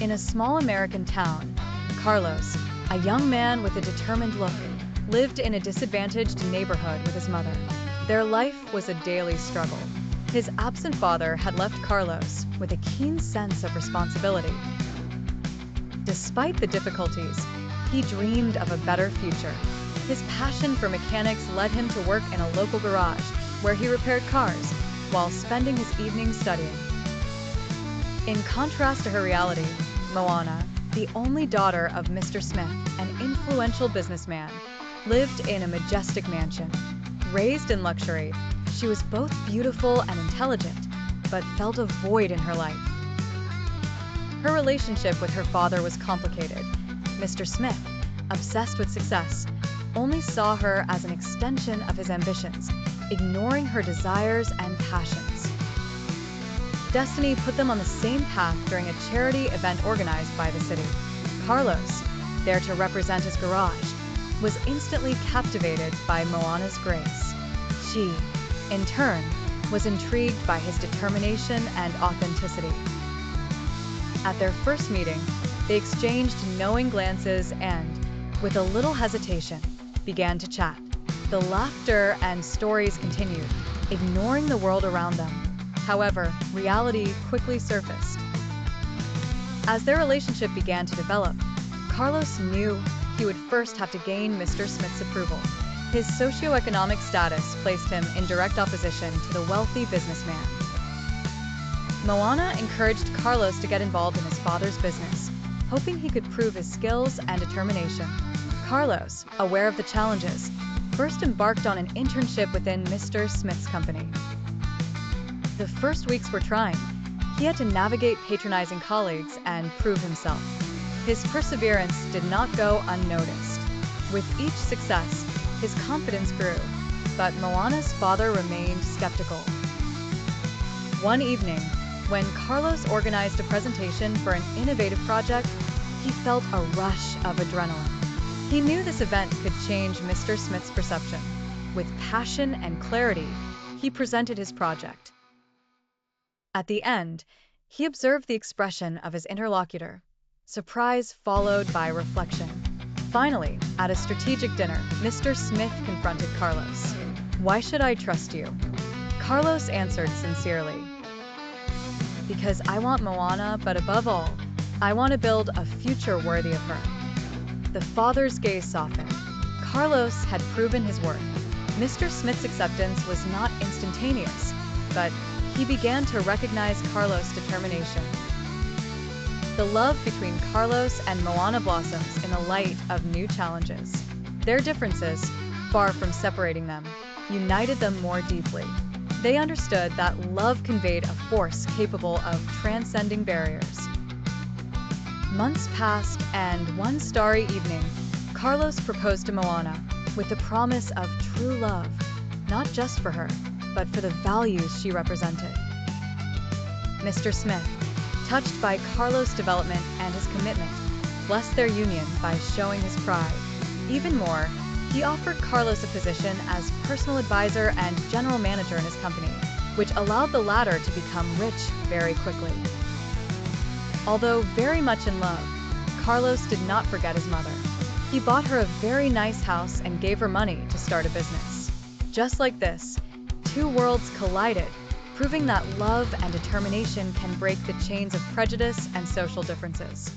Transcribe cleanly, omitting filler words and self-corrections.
In a small American town, Carlos, a young man with a determined look, lived in a disadvantaged neighborhood with his mother. Their life was a daily struggle. His absent father had left Carlos with a keen sense of responsibility. Despite the difficulties, he dreamed of a better future. His passion for mechanics led him to work in a local garage where he repaired cars while spending his evenings studying. In contrast to her reality, Moana, the only daughter of Mr. Smith, an influential businessman, lived in a majestic mansion. Raised in luxury, she was both beautiful and intelligent, but felt a void in her life. Her relationship with her father was complicated. Mr. Smith, obsessed with success, only saw her as an extension of his ambitions, ignoring her desires and passions. Destiny put them on the same path during a charity event organized by the city. Carlos, there to represent his garage, was instantly captivated by Moana's grace. She, in turn, was intrigued by his determination and authenticity. At their first meeting, they exchanged knowing glances and, with a little hesitation, began to chat. The laughter and stories continued, ignoring the world around them. However, reality quickly surfaced. As their relationship began to develop, Carlos knew he would first have to gain Mr. Smith's approval. His socioeconomic status placed him in direct opposition to the wealthy businessman. Moana encouraged Carlos to get involved in his father's business, hoping he could prove his skills and determination. Carlos, aware of the challenges, first embarked on an internship within Mr. Smith's company. The first weeks were trying. He had to navigate patronizing colleagues and prove himself. His perseverance did not go unnoticed. With each success, his confidence grew, but Moana's father remained skeptical. One evening, when Carlos organized a presentation for an innovative project, he felt a rush of adrenaline. He knew this event could change Mr. Smith's perception. With passion and clarity, he presented his project. At the end, he observed the expression of his interlocutor, surprise followed by reflection. Finally, at a strategic dinner, Mr. Smith confronted Carlos. "Why should I trust you?" Carlos answered sincerely. "Because I want Moana, but above all, I want to build a future worthy of her." The father's gaze softened. Carlos had proven his worth. Mr. Smith's acceptance was not instantaneous, but he began to recognize Carlos' determination. The love between Carlos and Moana blossoms in the light of new challenges. Their differences, far from separating them, united them more deeply. They understood that love conveyed a force capable of transcending barriers. Months passed, and one starry evening, Carlos proposed to Moana with the promise of true love, not just for her, but for the values she represented. Mr. Smith, touched by Carlos' development and his commitment, blessed their union by showing his pride. Even more, he offered Carlos a position as personal advisor and general manager in his company, which allowed the latter to become rich very quickly. Although very much in love, Carlos did not forget his mother. He bought her a very nice house and gave her money to start a business. Just like this, two worlds collided, proving that love and determination can break the chains of prejudice and social differences.